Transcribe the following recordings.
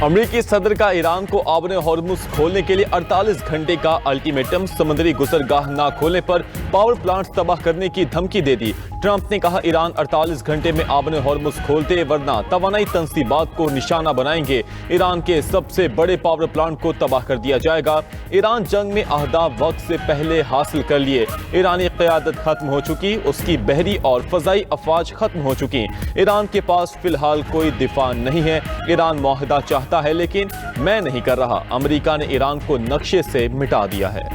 अमेरिकी सदर का ईरान को आबने हॉर्मुज खोलने के लिए 48 घंटे का अल्टीमेटम, समुद्री गुजरगाह न खोलने पर पावर प्लांट तबाह करने की धमकी दे दी। ट्रंप ने कहा ईरान 48 घंटे में आबने हॉर्मुज खोलते वरना तवानाई तंसीबात को निशाना बनाएंगे। ईरान के सबसे बड़े पावर प्लांट को तबाह कर दिया जाएगा। ईरान जंग में अहदाफ वक्त से पहले हासिल कर लिए। ईरानी क़यादत खत्म हो चुकी, उसकी बहरी और फजाई अफवाज खत्म हो चुकी। ईरान के पास फिलहाल कोई दिफा नहीं है। ईरान मुआहदा चाहता है लेकिन मैं नहीं कर रहा। अमेरिका ने ईरान को नक्शे से मिटा दिया है।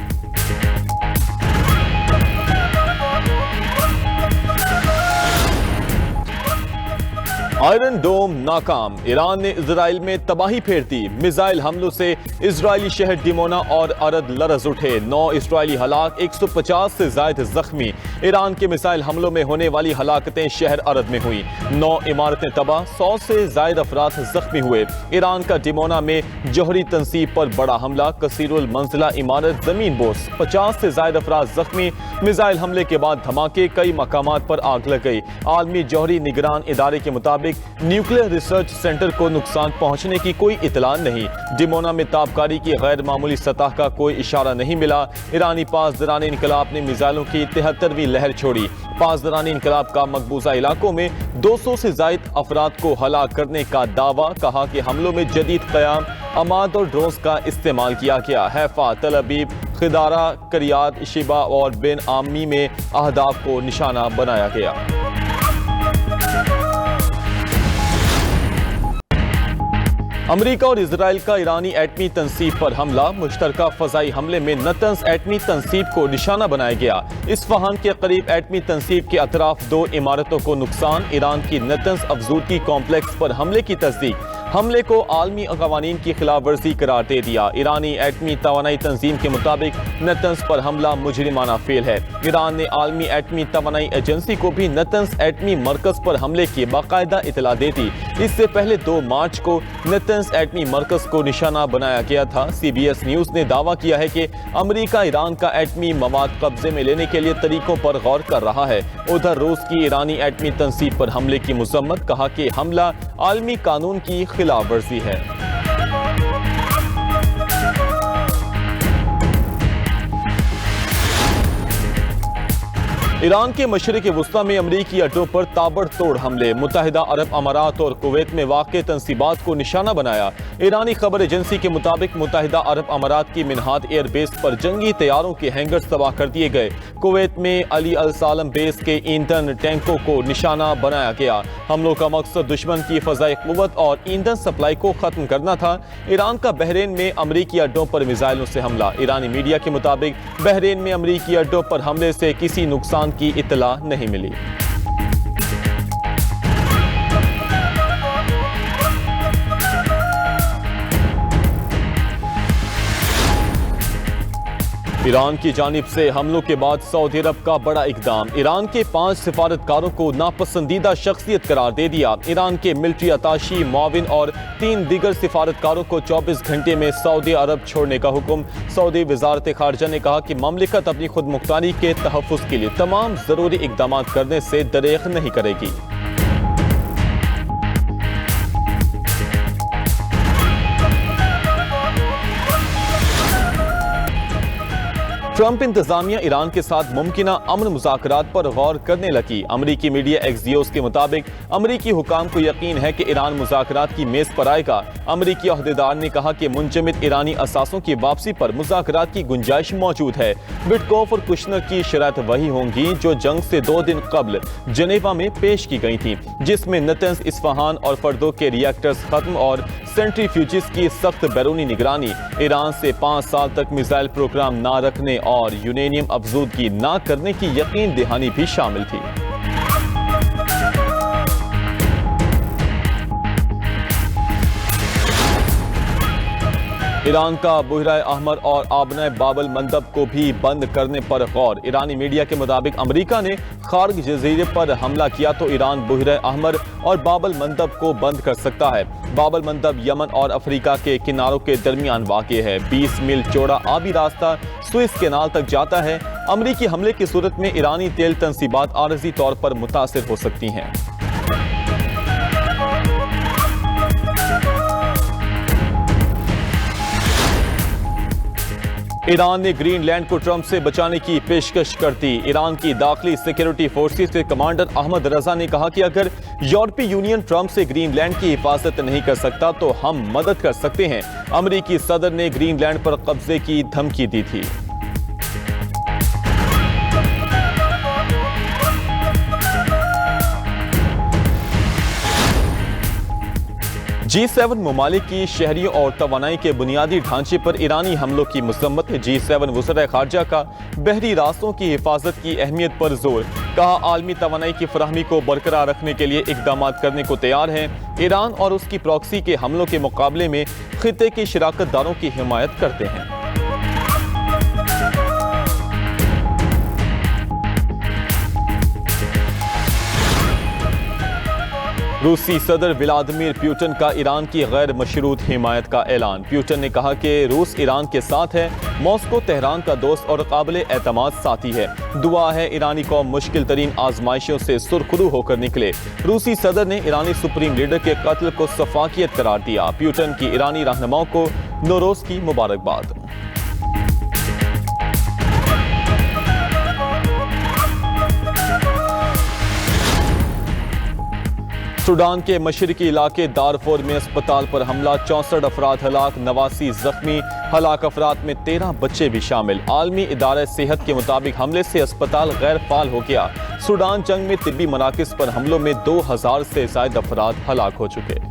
आयरन डोम नाकाम, ईरान ने इजराइल में तबाही फेर दी। मिसाइल हमलों से इजरायली शहर डिमोना और अरद लरज उठे। 9 इजरायली हलाक, 150 से ज्यादा जख्मी। ईरान के मिसाइल हमलों में होने वाली हलाकतें शहर अरद में हुई। 9 इमारतें तबाह, 100 से ज्यादा अफराद जख्मी हुए। ईरान का डिमोना में जौहरी तंसीब पर बड़ा हमला, कसीरुल मंजिला इमारत जमीन बोस, 50 से ज्यादा अफराद जख्मी। मिसाइल हमले के बाद धमाके, कई मकामात पर आग लग गई। आलमी जौहरी निगरान इदारे के मुताबिक न्यूक्लियर रिसर्च सेंटर को नुकसान पहुंचने की कोई इतला नहीं। डिमोना में ताबकारी की गैर मामूली सतह का कोई इशारा नहीं मिला। ईरानी पासदारान इनकलाब ने मिसाइलों की 73वीं लहर छोड़ी। पासदारान इनकलाब का मकबूजा इलाकों में 200 से ज्यादा अफराद को हलाक करने का दावा। कहा कि हमलों में जदीद क़याम अमाद और ड्रोन्स का इस्तेमाल किया गया। हैफा, तल अबीब, खिदारा, करियात, शिबा और बिन आमी में अहदाफ को निशाना बनाया गया। अमेरिका और इजराइल का ईरानी एटमी तंसीब पर हमला, मुश्तरका फजाई हमले में नतंस एटमी तंसीब को निशाना बनाया गया। इस्फहान के करीब एटमी तंसीब के अतराफ 2 इमारतों को नुकसान। ईरान की नतंस अफजूदगी कॉम्प्लेक्स पर हमले की तस्दीक, हमले को आलमी कवानीन की खिलाफ वर्जी करार दे दिया। ईरानी एटमी तवानाई तंजीम के मुताबिक नतंस पर हमला मुजरिमाना फेल है। ईरान ने आलमी एटमी तवानाई एजेंसी को भी नतंस एटमी मरकज पर हमले की बाकायदा इतला दे दी। इससे पहले 2 मार्च को नतंस एटमी मरकज को निशाना बनाया गया था। CBS न्यूज ने दावा किया है कि अमेरिका ईरान का एटमी मवाद कब्जे में लेने के लिए तरीकों पर गौर कर रहा है। उधर रूस की ईरानी एटमी तंसीब पर हमले की मुजम्मत, कहा कि हमला आलमी कानून की खिलाफ वर्जी है। ईरान के मशरिक़ वुस्ता में अमरीकी अड्डों पर ताबड़तोड़ हमले, मुत्तहिदा अरब अमारात और कुवैत में वाक़े तंसीबात को निशाना बनाया। ईरानी खबर एजेंसी के मुताबिक मुत्तहिदा अरब अमारात की मिन्हाद एयरबेस पर जंगी तैयारों के हैंगर्स तबाह कर दिए गए। कुवैत में अली अल सालम बेस के ईंधन टैंकों को निशाना बनाया गया। हमलों का मकसद दुश्मन की फ़ज़ाई क़ुव्वत और ईंधन सप्लाई को ख़त्म करना था। ईरान का बहरीन में अमरीकी अड्डों पर मिसाइलों से हमला। ईरानी मीडिया के मुताबिक बहरीन में अमरीकी अड्डों पर हमले से किसी नुकसान की इतला नहीं मिली। ईरान की जानिब से हमलों के बाद सऊदी अरब का बड़ा इकदाम, ईरान के 5 सिफारतकारों को नापसंदीदा शख्सियत करार दे दिया। ईरान के मिलिट्री अताशी, मुआविन और 3 दीगर सिफारतकारों को 24 घंटे में सऊदी अरब छोड़ने का हुक्म। सऊदी वजारत खारजा ने कहा कि ममलिकत अपनी खुद मुख्तारी के तहफ़्फ़ुज़ के लिए तमाम ज़रूरी इक़दाम करने से दरेग नहीं करेगी। ट्रंप इंतजामिया ईरान के साथ मुमकिना अमन मुज़ाकरात पर गौर करने लगी। अमरीकी मीडिया एक्सियोस के मुताबिक अमरीकी हुकाम को यकीन है कि ईरान मुज़ाकरात की मेज़ पर आएगा। अमरीकी अहदेदार ने कहा कि मुंजमद ईरानी असासों की वापसी पर मुज़ाकरात की गुंजाइश मौजूद है। विटकोफ और कुशनर की शराइत वही होंगी जो जंग से 2 दिन कबल जनेवा में पेश की गई थी, जिसमें नतंस, इस्फहान और फर्दों के रिएक्टर्स खत्म और सेंट्रीफ्यूजिस की सख्त बैरूनी निगरानी, ईरान से 5 साल तक मिसाइल प्रोग्राम ना रखने और यूरेनियम अफजूदगी ना करने की यकीन दहानी भी शामिल थी। ईरान का बुहराए अहमर और आबनाए बाबल मंदब को भी बंद करने पर गौर। ईरानी मीडिया के मुताबिक अमेरिका ने खार्ग जजीरे पर हमला किया तो ईरान बुहराए अहमर और बाबल मंदब को बंद कर सकता है। बाबल मंदब यमन और अफ्रीका के किनारों के दरमियान वाक़े है। 20 मील चौड़ा आबी रास्ता स्विस कैनाल तक जाता है। अमरीकी हमले की सूरत में ईरानी तेल तंसीबात आरजी तौर पर मुतासिर हो सकती हैं। ईरान ने ग्रीनलैंड को ट्रंप से बचाने की पेशकश कर दी। ईरान की दाखिली सिक्योरिटी फोर्सेस के कमांडर अहमद रजा ने कहा कि अगर यूरोपीय यूनियन ट्रंप से ग्रीनलैंड की हिफाजत नहीं कर सकता तो हम मदद कर सकते हैं। अमेरिकी सदर ने ग्रीनलैंड पर कब्जे की धमकी दी थी। G7 ममालिक की शहरियों और तवानाई के बुनियादी ढांचे पर ईरानी हमलों की मजम्मत। G7 वज़ीर खारजा का बहरी रास्तों की हिफाजत की अहमियत पर जोर। कहा आलमी तवानाई की फराहमी को बरकरार रखने के लिए इकदाम करने को तैयार हैं। ईरान और उसकी प्रॉक्सी के हमलों के मुकाबले में खित्ते के शराकतदारों की हिमायत करते हैं। रूसी सदर व्लादिमीर पुतिन का ईरान की गैर मशरूत हिमायत का ऐलान। पुतिन ने कहा कि रूस ईरान के साथ है। मॉस्को तेहरान का दोस्त और काबिल एतमाद साथी है। दुआ है ईरानी कौम मुश्किल तरीन आजमाइशों से सुरखरू होकर निकले। रूसी सदर ने ईरानी सुप्रीम लीडर के कत्ल को सफाकियत करार दिया। पुतिन की ईरानी रहनुमाओं को नौरोज की मुबारकबाद। सूडान के मशरकी इलाके दारफोर में अस्पताल पर हमला, 64 अफराद हलाक, 89 जख्मी। हलाक अफराद में 13 बच्चे भी शामिल। आलमी इदारे सेहत के मुताबिक हमले से अस्पताल गैर फाल हो गया। सूडान जंग में तिब्बी मराकज पर हमलों में 2000 से ज्यादा अफराद हलाक हो चुके।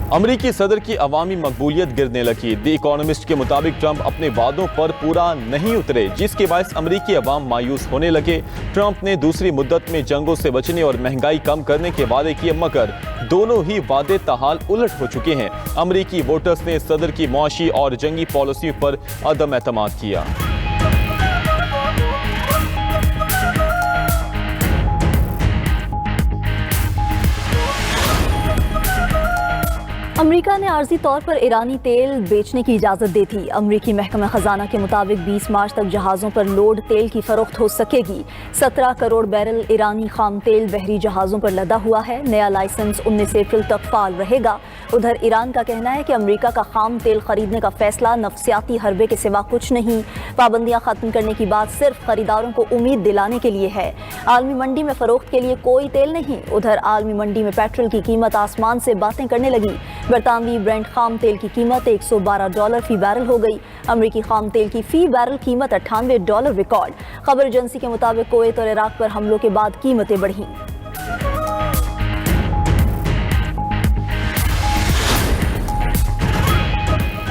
अमरीकी सदर की अवामी मकबूलियत गिरने लगी। द इकोनॉमिस्ट के मुताबिक ट्रंप अपने वादों पर पूरा नहीं उतरे, जिसके बायस अमरीकी अवाम मायूस होने लगे। ट्रंप ने दूसरी मुद्दत में जंगों से बचने और महंगाई कम करने के वादे किए, मगर दोनों ही वादे ताहाल उलट हो चुके हैं। अमरीकी वोटर्स ने सदर की मुआशी और जंगी पॉलिसी पर अदम एतमाद किया। अमेरिका ने आर्जी तौर पर ईरानी तेल बेचने की इजाज़त दी थी। अमेरिकी महकमा खजाना के मुताबिक 20 मार्च तक जहाज़ों पर लोड तेल की फरोख्त हो सकेगी। 17 करोड़ बैरल ईरानी खाम तेल बहरी जहाज़ों पर लदा हुआ है। नया लाइसेंस 19 अप्रैल तक फाल रहेगा। उधर ईरान का कहना है कि अमेरिका का खाम तेल खरीदने का फैसला नफसियाती हरबे के सिवा कुछ नहीं। पाबंदियां खत्म करने की बात सिर्फ खरीदारों को उम्मीद दिलाने के लिए है। आलमी मंडी में फरोख्त के लिए कोई तेल नहीं। उधर आलमी मंडी में पेट्रोल की कीमत आसमान से बातें करने लगी। बरतानवी ब्रेंट खाम तेल की कीमत $112 फी बैरल हो गई। अमरीकी खाम तेल की फी बैरल कीमत $98 रिकॉर्ड। खबर एजेंसी के मुताबिक कुवैत और इराक पर हमलों के बाद कीमतें बढ़ी।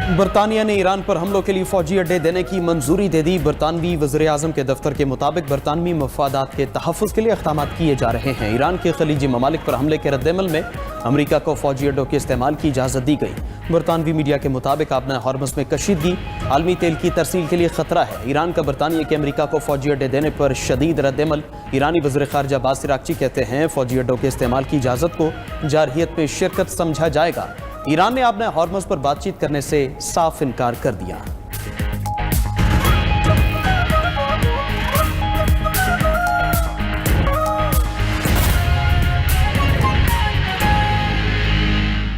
बरतानिया ने ईरान पर हमलों के लिए फौजी अड्डे देने की मंजूरी दे दी। बरतानवी वज़ीर आज़म के दफ्तर के मुताबिक बरतानवी मफादात के तहफ़्फ़ुज़ के लिए इक़दाम किए जा रहे हैं। ईरान के खलीजी ममालिक पर हमले के रद्दमल में अमरीका को फौजी अड्डों के इस्तेमाल की इजाज़त दी गई। बरतानवी मीडिया के मुताबिक आपने हॉर्मज़ में कशीदगी आलमी तेल की तरसील के लिए खतरा है। ईरान का बरतानिया के अमरीका को फौजी अड्डे देने पर शदीद रद्दमल। ईरानी वज़ीर ख़ारजा अब्बास अराग़ची कहते हैं फौजी अड्डों के इस्तेमाल की इजाज़त को जारहियत में शिरकत समझा जाएगा। ईरान ने आपने हॉर्मज़ पर बातचीत करने से साफ इनकार कर दिया।